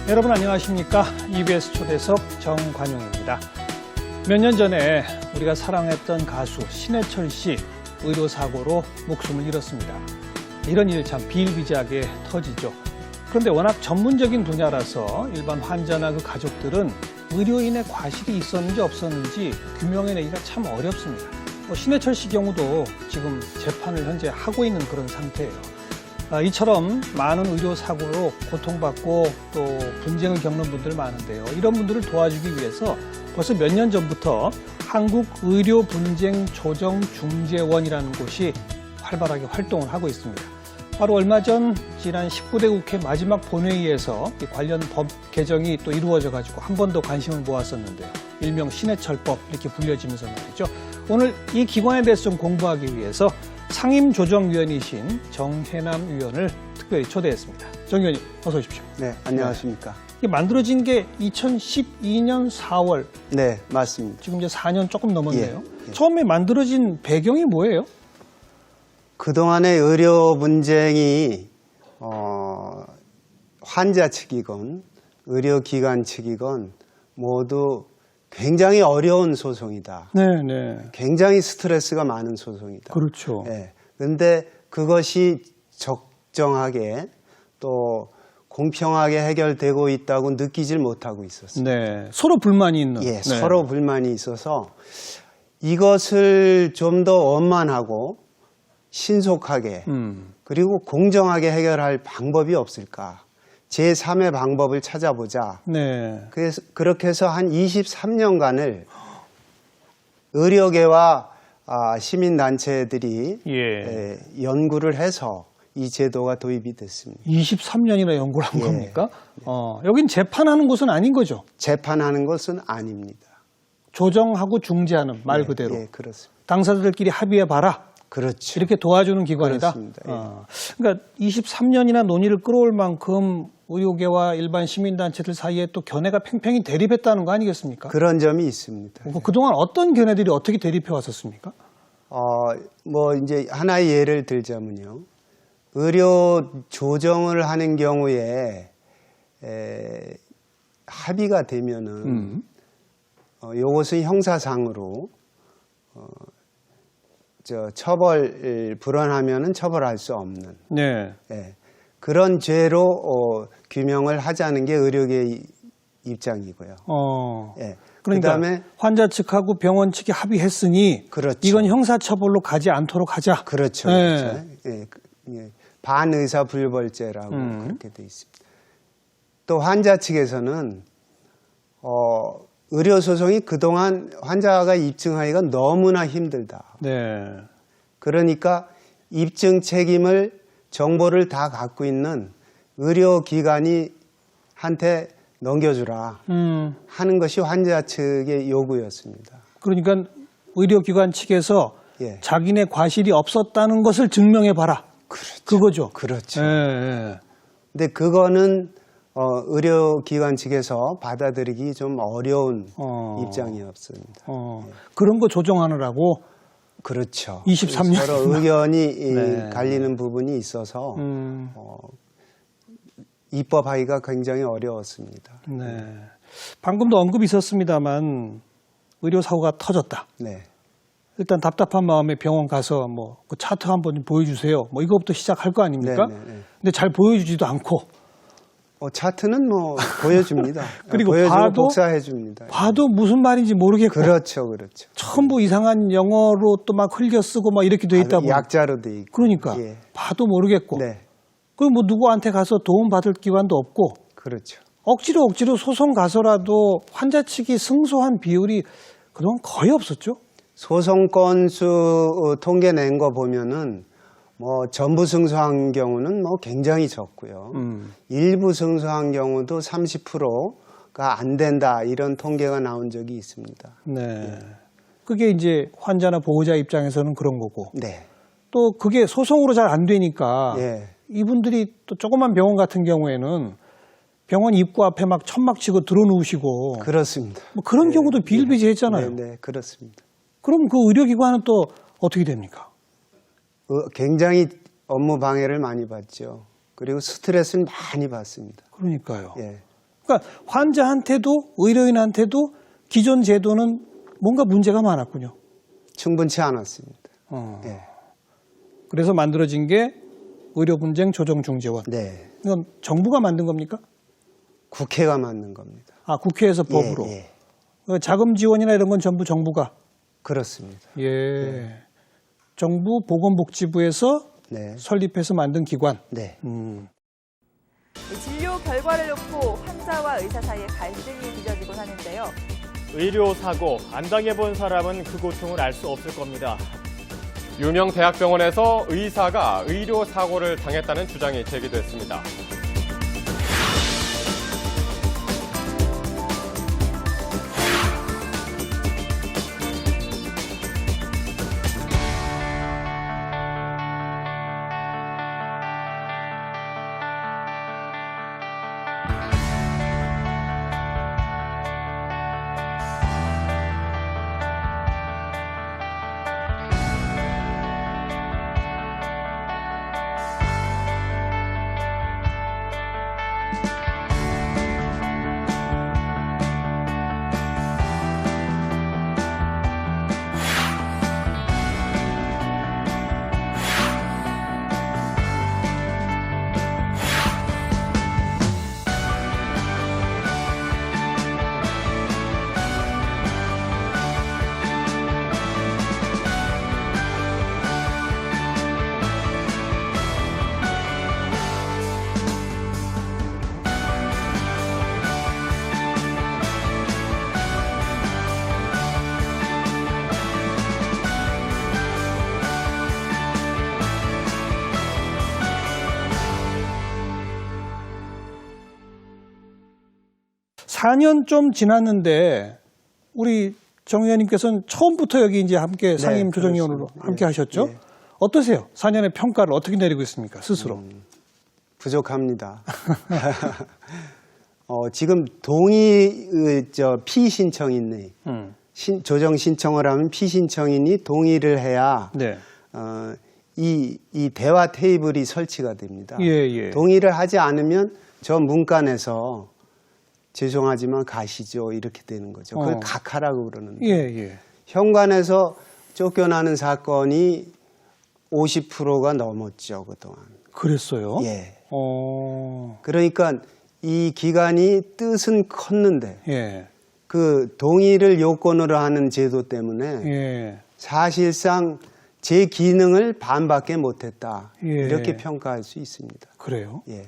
여러분 안녕하십니까? EBS 초대석 정관용입니다. 몇 년 전에 우리가 사랑했던 가수 신해철 씨 의료사고로 목숨을 잃었습니다. 이런 일 참 비일비재하게 터지죠. 그런데 워낙 전문적인 분야라서 일반 환자나 그 가족들은 의료인의 과실이 있었는지 없었는지 규명해내기가 참 어렵습니다. 신해철 씨 경우도 지금 재판을 현재 하고 있는 그런 상태예요. 이처럼 많은 의료사고로 고통받고 또 분쟁을 겪는 분들 많은데요. 이런 분들을 도와주기 위해서 벌써 몇 년 전부터 한국의료분쟁조정중재원이라는 곳이 활발하게 활동을 하고 있습니다. 바로 얼마 전 지난 19대 국회 마지막 본회의에서 이 관련 법 개정이 또 이루어져 가지고 한 번 더 관심을 모았었는데요. 일명 신해철법 이렇게 불려지면서 말이죠. 오늘 이 기관에 대해서 좀 공부하기 위해서 상임조정위원이신 정혜남 위원을 특별히 초대했습니다. 정 위원님 어서 오십시오. 네, 안녕하십니까. 이게 만들어진 게 2012년 4월. 네, 맞습니다. 지금 이제 4년 조금 넘었네요. 예. 처음에 만들어진 배경이 뭐예요? 그동안의 의료 분쟁이 환자 측이건 의료기관 측이건 모두 굉장히 어려운 소송이다. 네. 굉장히 스트레스가 많은 소송이다. 그렇죠. 네. 근데 그것이 적정하게 또 공평하게 해결되고 있다고 느끼질 못하고 있었어요. 네. 서로 불만이 있는. 예, 네. 서로 불만이 있어서 이것을 좀 더 원만하고 신속하게 그리고 공정하게 해결할 방법이 없을까? 제3의 방법을 찾아보자. 네. 그래서 그렇게 해서 한 23년간을 의료계와 시민단체들이 연구를 해서 이 제도가 도입이 됐습니다. 23년이나 연구를 한 겁니까? 여긴 재판하는 곳은 아닌 거죠? 재판하는 것은 아닙니다. 조정하고 중재하는 말 그대로. 예, 그렇습니다. 당사자들끼리 합의해봐라. 그렇죠. 이렇게 도와주는 기관이다. 그렇습니다. 예. 그러니까 23년이나 논의를 끌어올 만큼 의료계와 일반 시민단체들 사이에 또 견해가 팽팽히 대립했다는 거 아니겠습니까? 그런 점이 있습니다. 그동안 어떤 견해들이 어떻게 대립해 왔었습니까? 이제 하나의 예를 들자면요. 의료 조정을 하는 경우에 합의가 되면은 요것은 형사상으로 불언하면은 처벌할 수 없는 그런 죄로 규명을 하자는 게 의료계의 입장이고요. 그러니까 그다음에 환자 측하고 병원 측이 합의했으니 그렇죠. 이건 형사처벌로 가지 않도록 하자. 그렇죠. 네. 반의사불벌죄라고 그렇게 돼 있습니다. 또 환자 측에서는 의료소송이 그동안 환자가 입증하기가 너무나 힘들다. 네. 그러니까 입증 책임을 정보를 다 갖고 있는 의료기관이 한테 넘겨주라 하는 것이 환자 측의 요구였습니다. 그러니까 의료기관 측에서 자기네 과실이 없었다는 것을 증명해봐라. 그렇죠. 그거죠. 그렇죠. 네. 근데 그거는 의료기관 측에서 받아들이기 좀 어려운 입장이었습니다. 그런 거 조정하느라고. 그렇죠. 23년 서로 의견이 갈리는 부분이 있어서 입법하기가 굉장히 어려웠습니다. 네. 방금도 언급이 있었습니다만 의료사고가 터졌다. 네. 일단 답답한 마음에 병원 가서 그 차트 한번 좀 보여주세요. 이거부터 시작할 거 아닙니까? 근데 잘 보여주지도 않고. 차트는 보여줍니다. 그리고 보여주고 복사해줍니다. 봐도 무슨 말인지 모르겠고. 그렇죠. 전부 이상한 영어로 또 막 흘려 쓰고 막 이렇게 돼 있다 보니. 약자로 돼 있고. 그러니까 봐도 모르겠고. 그리고 누구한테 가서 도움 받을 기관도 없고. 그렇죠. 억지로 소송 가서라도 환자 측이 승소한 비율이 그동안 거의 없었죠. 소송 건수 통계 낸 거 보면은 전부 승소한 경우는 굉장히 적고요. 일부 승소한 경우도 30%가 안 된다 이런 통계가 나온 적이 있습니다. 네. 그게 이제 환자나 보호자 입장에서는 그런 거고. 네. 또 그게 소송으로 잘 안 되니까 이분들이 또 조그만 병원 같은 경우에는 병원 입구 앞에 막 천막 치고 들어놓으시고. 그렇습니다. 그런 경우도 비일비재했잖아요. 네, 그렇습니다. 그럼 그 의료기관은 또 어떻게 됩니까? 굉장히 업무 방해를 많이 받죠. 그리고 스트레스를 많이 받습니다. 그러니까요. 그러니까 환자한테도 의료인한테도 기존 제도는 뭔가 문제가 많았군요. 충분치 않았습니다. 예. 그래서 만들어진 게 의료분쟁조정중재원. 네. 이건 정부가 만든 겁니까? 국회가 만든 겁니다. 아, 국회에서 법으로. 예. 자금 지원이나 이런 건 전부 정부가. 그렇습니다. 예. 정부 보건복지부에서 네. 설립해서 만든 기관. 네. 진료 결과를 놓고 환자와 의사 사이에 갈등이 빚어지곤 하는데요. 의료 사고 안 당해본 사람은 그 고통을 알 수 없을 겁니다. 유명 대학병원에서 의사가 의료 사고를 당했다는 주장이 제기됐습니다. 사 년 좀 지났는데 우리 정 의원님께서는 처음부터 여기 이제 함께 상임조정위원으로 그렇습니다. 함께 하셨죠? 예. 어떠세요? 4년의 평가를 어떻게 내리고 있습니까? 스스로. 부족합니다. 지금 피신청인이 조정 신청을 하면 피신청인이 동의를 해야 네. 이 대화 테이블이 설치가 됩니다. 예. 동의를 하지 않으면 저 문간에서 죄송하지만 가시죠 이렇게 되는 거죠. 그걸 각하라고 그러는데 예. 현관에서 쫓겨나는 사건이 50%가 넘었죠 그동안. 그랬어요? 예. 그러니까 그러니까 이 기관이 뜻은 컸는데 예. 그 동의를 요건으로 하는 제도 때문에 예. 사실상 제 기능을 반밖에 못했다. 예. 이렇게 평가할 수 있습니다. 그래요? 예.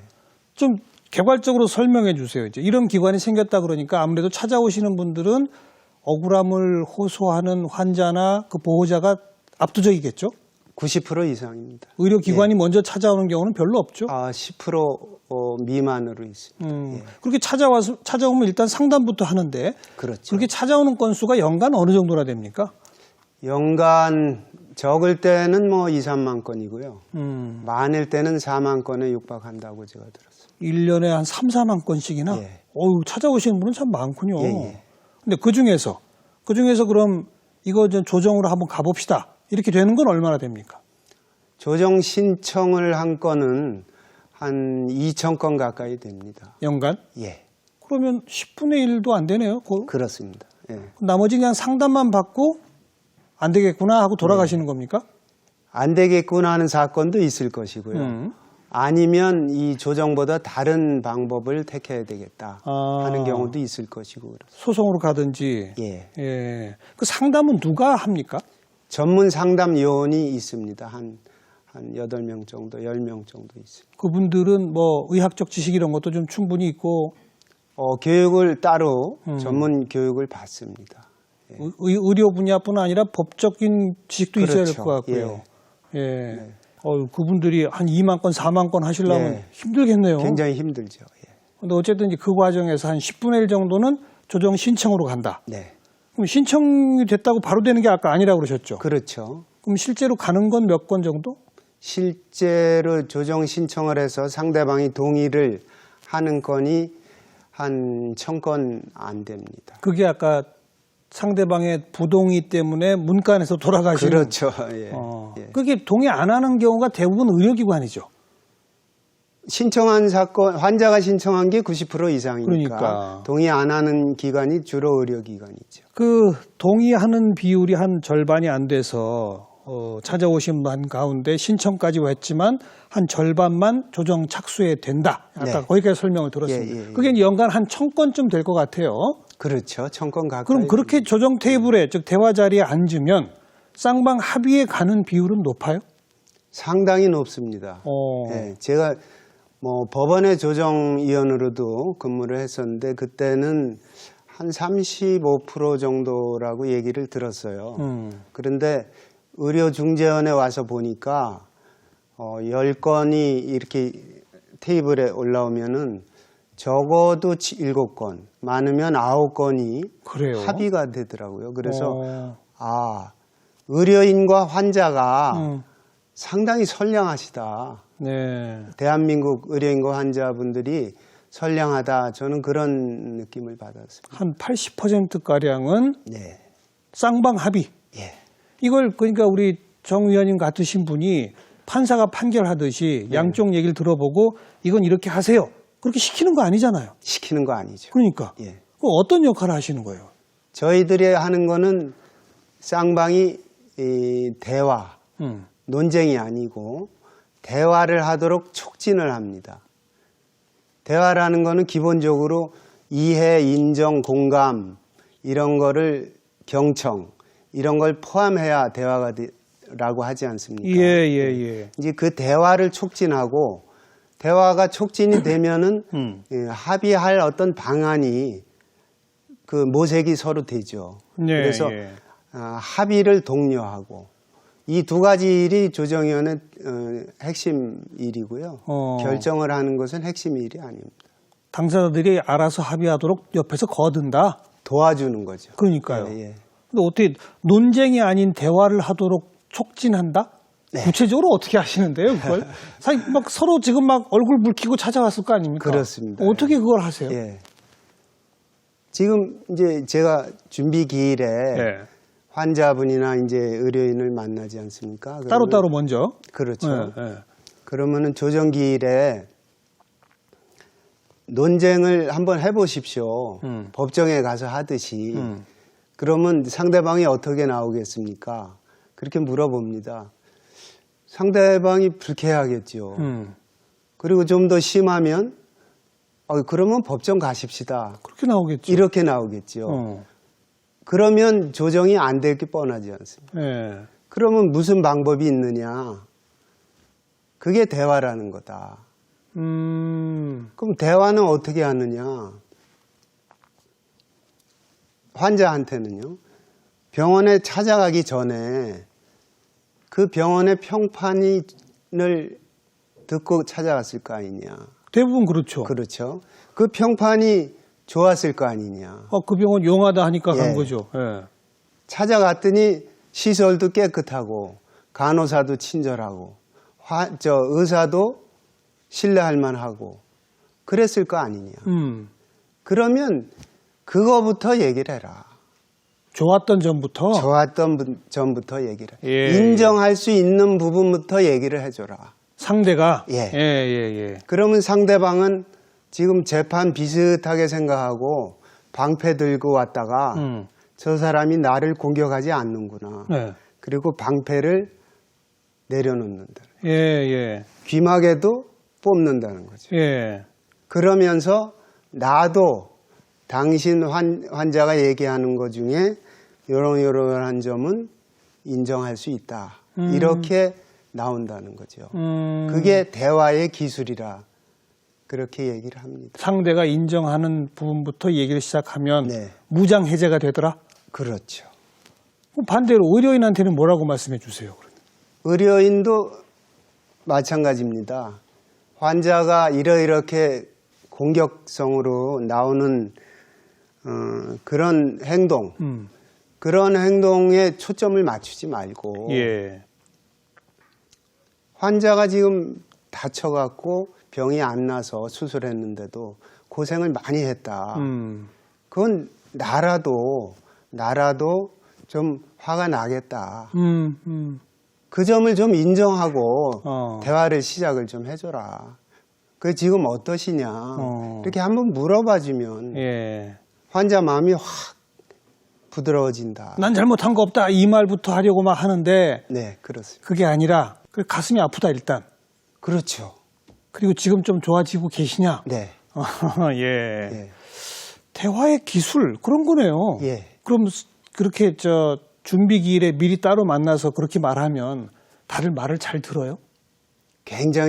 좀 개괄적으로 설명해 주세요. 이제 이런 기관이 생겼다 그러니까 아무래도 찾아오시는 분들은 억울함을 호소하는 환자나 그 보호자가 압도적이겠죠? 90% 이상입니다. 의료기관이 먼저 찾아오는 경우는 별로 없죠? 10% 미만으로 있습니다. 예. 그렇게 찾아오면 일단 상담부터 하는데 그렇죠. 그렇게 찾아오는 건수가 연간 어느 정도나 됩니까? 연간 적을 때는 뭐 2, 3만 건이고요. 많을 때는 4만 건에 육박한다고 제가 들었습니다. 1년에 한 3, 4만 건씩이나? 예. 찾아오시는 분은 참 많군요. 예. 근데 그중에서 그럼 이거 좀 조정으로 한번 가봅시다. 이렇게 되는 건 얼마나 됩니까? 조정 신청을 한 건은 한 2천 건 가까이 됩니다. 연간? 예. 그러면 10분의 1도 안 되네요. 그렇습니다. 예. 나머지 그냥 상담만 받고 안 되겠구나 하고 돌아가시는 겁니까? 안 되겠구나 하는 사건도 있을 것이고요. 아니면 이 조정보다 다른 방법을 택해야 되겠다 하는 경우도 있을 것이고. 그렇습니다. 소송으로 가든지. 예. 그 상담은 누가 합니까? 전문 상담 요원이 있습니다. 한 8명 정도, 10명 정도 있습니다. 그분들은 뭐 의학적 지식 이런 것도 좀 충분히 있고. 교육을 따로 전문 교육을 받습니다. 예. 의료 분야뿐 아니라 법적인 지식도 있어야 될 그렇죠. 것 같고요. 예. 네. 그분들이 한 2만 건, 4만 건 하시려면 예. 힘들겠네요. 굉장히 힘들죠. 예. 근데 어쨌든 이제 그 과정에서 한 10분의 1 정도는 조정 신청으로 간다. 네. 그럼 신청이 됐다고 바로 되는 게 아까 아니라고 그러셨죠? 그렇죠. 그럼 실제로 가는 건 몇 건 정도? 실제로 조정 신청을 해서 상대방이 동의를 하는 건이 한 1,000건 안 됩니다. 그게 아까 상대방의 부동의 때문에 문간에서 돌아가시는. 그렇죠. 예. 예. 그게 동의 안 하는 경우가 대부분 의료기관이죠. 신청한 사건, 환자가 신청한 게 90% 이상이니까 그러니까. 동의 안 하는 기관이 주로 의료기관이죠. 그 동의하는 비율이 한 절반이 안 돼서 찾아오신 분 가운데 신청까지 했지만 한 절반만 조정 착수에 된다. 아까 네. 거기까지 설명을 들었습니다. 예, 예, 예. 그게 연간 한 1000건쯤 될 것 같아요. 그렇죠. 1000건 가까이. 그럼 그렇게 조정 테이블에 즉 대화 자리에 앉으면 쌍방 합의에 가는 비율은 높아요? 상당히 높습니다. 예, 제가 뭐 법원의 조정위원으로도 근무를 했었는데 그때는 한 35% 정도라고 얘기를 들었어요. 그런데 의료중재원에 와서 보니까 10건이 이렇게 테이블에 올라오면은 적어도 7건, 많으면 9건이 그래요? 합의가 되더라고요. 그래서 의료인과 환자가 상당히 선량하시다. 네. 대한민국 의료인과 환자분들이 선량하다. 저는 그런 느낌을 받았습니다. 한 80%가량은 네. 쌍방 합의. 예. 이걸 그러니까 우리 정 의원님 같으신 분이 판사가 판결하듯이 양쪽 얘기를 들어보고 이건 이렇게 하세요. 그렇게 시키는 거 아니잖아요. 시키는 거 아니죠. 그러니까. 예. 그럼 어떤 역할을 하시는 거예요? 저희들이 하는 거는 쌍방이 이 대화, 논쟁이 아니고 대화를 하도록 촉진을 합니다. 대화라는 거는 기본적으로 이해, 인정, 공감 이런 거를 경청 이런 걸 포함해야 대화가 라고 하지 않습니까? 예. 이제 그 대화를 촉진하고 대화가 촉진이 되면은 합의할 어떤 방안이 그 모색이 서로 되죠. 네, 그래서 예. 합의를 독려하고 이 두 가지 일이 조정위원회 핵심 일이고요. 결정을 하는 것은 핵심 일이 아닙니다. 당사자들이 알아서 합의하도록 옆에서 거둔다. 도와주는 거죠. 그러니까요. 예. 근데 어떻게 논쟁이 아닌 대화를 하도록 촉진한다? 네. 구체적으로 어떻게 하시는데요, 그걸? 사실 막 서로 지금 막 얼굴 붉히고 찾아왔을 거 아닙니까? 그렇습니다. 어떻게 그걸 하세요? 예. 지금 이제 제가 준비 기일에 예. 환자분이나 이제 의료인을 만나지 않습니까? 따로따로 먼저. 그렇죠. 예. 그러면은 조정 기일에 논쟁을 한번 해보십시오. 법정에 가서 하듯이. 그러면 상대방이 어떻게 나오겠습니까? 그렇게 물어봅니다. 상대방이 불쾌하겠죠. 그리고 좀 더 심하면 그러면 법정 가십시다. 그렇게 나오겠죠. 이렇게 나오겠죠. 그러면 조정이 안 될 게 뻔하지 않습니까? 예. 그러면 무슨 방법이 있느냐? 그게 대화라는 거다. 그럼 대화는 어떻게 하느냐? 환자한테는요. 병원에 찾아가기 전에 그 병원의 평판을 듣고 찾아갔을 거 아니냐. 대부분 그렇죠. 그렇죠. 그 평판이 좋았을 거 아니냐. 그 병원 용하다 하니까 간 예. 거죠. 예. 찾아갔더니 시설도 깨끗하고 간호사도 친절하고 의사도 신뢰할 만하고 그랬을 거 아니냐. 그러면 그거부터 얘기를 해라. 좋았던 점부터. 좋았던 점부터 얘기를 해. 예. 인정할 수 있는 부분부터 얘기를 해줘라. 상대가. 예. 예. 그러면 상대방은 지금 재판 비슷하게 생각하고 방패 들고 왔다가 저 사람이 나를 공격하지 않는구나. 네. 그리고 방패를 내려놓는다. 예. 귀마개도 뽑는다는 거죠. 예. 그러면서 나도 당신 환자가 얘기하는 것 중에 이러한 점은 인정할 수 있다. 이렇게 나온다는 거죠. 그게 대화의 기술이라 그렇게 얘기를 합니다. 상대가 인정하는 부분부터 얘기를 시작하면 네. 무장 해제가 되더라? 그렇죠. 그럼 반대로 의료인한테는 뭐라고 말씀해 주세요? 의료인도 마찬가지입니다. 환자가 이렇게 공격성으로 나오는 그런 행동, 그런 행동에 초점을 맞추지 말고 예. 환자가 지금 다쳐갖고 병이 안 나서 수술했는데도 고생을 많이 했다. 그건 나라도 좀 화가 나겠다. 그 점을 좀 인정하고 대화를 시작을 좀 해줘라. 그 지금 어떠시냐 이렇게 한번 물어봐주면 예. 환자 마음이 확 부드러워진다. 난 잘못한 거 없다 이 말부터 하려고 막 하는데 네, 그렇습니다. 그게 아니라 가슴이 아프다 일단. 그렇죠. 그리고 지금 좀 좋아지고 계시냐? 네. 예. 예. 대화의 기술 그런 거네요. 예. 그럼 그렇게 준비 기일에 미리 따로 만나서 그렇게 말하면 다들 말을 잘 들어요? 굉장히